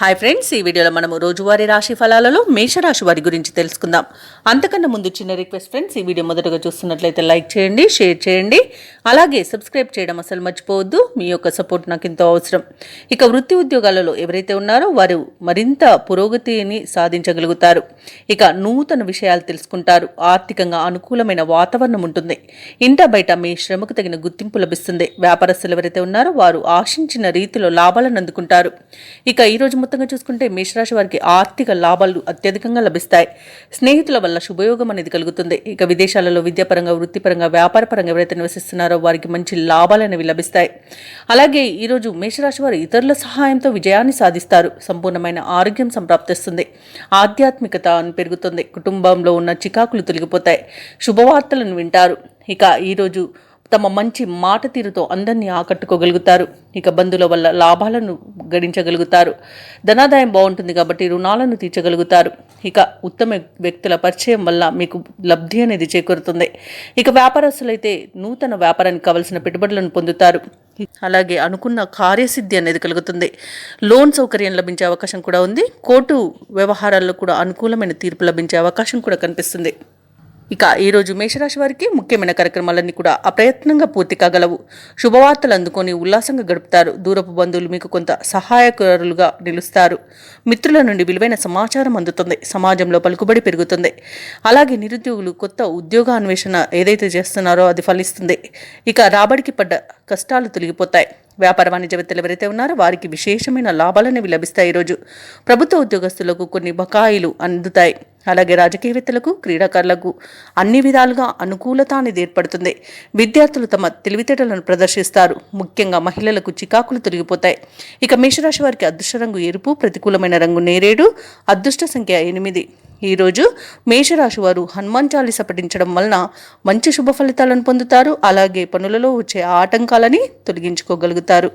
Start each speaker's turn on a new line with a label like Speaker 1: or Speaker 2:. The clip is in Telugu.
Speaker 1: హాయ్ ఫ్రెండ్స్, ఈ వీడియోలో మనము రోజువారీ రాశి ఫలాలలో మేషరాశి వారి గురించి తెలుసుకుందాం. అంతకన్నా ముందు చిన్న రిక్వెస్ట్ ఫ్రెండ్స్, ఈ వీడియో మొదటగా చూస్తున్నట్లయితే లైక్ చేయండి, షేర్ చేయండి, అలాగే సబ్స్క్రైబ్ చేయడం అసలు మర్చిపోవద్దు. మీ యొక్క సపోర్ట్ నాకు ఎంతో అవసరం. ఇక వృత్తి ఉద్యోగాలలో ఎవరైతే ఉన్నారో వారు మరింత పురోగతిని సాధించగలుగుతారు. ఇక నూతన విషయాలు తెలుసుకుంటారు. ఆర్థికంగా అనుకూలమైన వాతావరణం ఉంటుంది. ఇంట బయట మీ శ్రమకు తగిన గుర్తింపు లభిస్తుంది. వ్యాపారస్తులు ఎవరైతే ఉన్నారో వారు ఆశించిన రీతిలో లాభాలను అందుకుంటారు. ఇక ఈరోజు మొత్తంగా చూసుకుంటే మేషరాశి వారికి ఆర్థిక లాభాలు అత్యధికంగా లభిస్తాయి. స్నేహితుల వల్ల శుభయోగం అనేది కలుగుతుంది. ఇక విదేశాలలో విద్యాపరంగా, వృత్తిపరంగా, వ్యాపారపరంగా ఎవరైతే నివసిస్తున్నారో వారికి మంచి లాభాలు అనేవి లభిస్తాయి. అలాగే ఈరోజు మేషరాశి వారు ఇతరుల సహాయంతో విజయాన్ని సాధిస్తారు. సంపూర్ణమైన ఆరోగ్యం సంప్రాప్తిస్తుంది. ఆధ్యాత్మికత పెరుగుతుంది. కుటుంబంలో ఉన్న చికాకులు తొలగిపోతాయి. శుభవార్తలను వింటారు. ఇక ఈరోజు తమ మంచి మాట తీరుతో అందరినీ ఆకట్టుకోగలుగుతారు. ఇక బంధువుల వల్ల లాభాలను గడించగలుగుతారు. ధనాదాయం బాగుంటుంది కాబట్టి రుణాలను తీర్చగలుగుతారు. ఇక ఉత్తమ వ్యక్తుల పరిచయం వల్ల మీకు లబ్ధి అనేది చేకూరుతుంది. ఇక వ్యాపారస్తులైతే నూతన వ్యాపారానికి కావలసిన పెట్టుబడులను పొందుతారు. అలాగే అనుకున్న కార్యసిద్ధి అనేది కలుగుతుంది. లోన్ సౌకర్యం లభించే అవకాశం కూడా ఉంది. కోర్టు వ్యవహారాల్లో కూడా అనుకూలమైన తీర్పు లభించే అవకాశం కూడా కనిపిస్తుంది. ఇక ఈరోజు మేషరాశి వారికి ముఖ్యమైన కార్యక్రమాలన్నీ కూడా అప్రయత్నంగా పూర్తి కాగలవు. శుభవార్తలు అందుకొని ఉల్లాసంగా గడుపుతారు. దూరపు బంధువులు మీకు కొంత సహాయకులుగా నిలుస్తారు. మిత్రుల నుండి విలువైన సమాచారం అందుతుంది. సమాజంలో పలుకుబడి పెరుగుతుంది. అలాగే నిరుద్యోగులు కొత్త ఉద్యోగ అన్వేషణ ఏదైతే చేస్తున్నారో అది ఫలిస్తుంది. ఇక రాబడికి పడ్డ కష్టాలు తొలగిపోతాయి. వ్యాపార వాణిజ్యవేత్తలు ఎవరైతే ఉన్నారో వారికి విశేషమైన లాభాలనేవి లభిస్తాయి. ఈరోజు ప్రభుత్వ ఉద్యోగస్తులకు కొన్ని బకాయిలు అందుతాయి. అలాగే రాజకీయవేత్తలకు, క్రీడాకారులకు అన్ని విధాలుగా అనుకూలత అనేది ఏర్పడుతుంది. విద్యార్థులు తమ తెలివితేటలను ప్రదర్శిస్తారు. ముఖ్యంగా మహిళలకు చికాకులు తొలగిపోతాయి. ఇక మేషరాశి వారికి అదృష్ట రంగు ఎరుపు, ప్రతికూలమైన రంగు నేరేడు, అదృష్ట సంఖ్య 8. ఈరోజు మేషరాశి వారు హనుమాన్ చాలీస పఠించడం వలన మంచి శుభ ఫలితాలను పొందుతారు. అలాగే పనులలో వచ్చే ఆటంకాలని తొలగించుకోగలుగుతారు.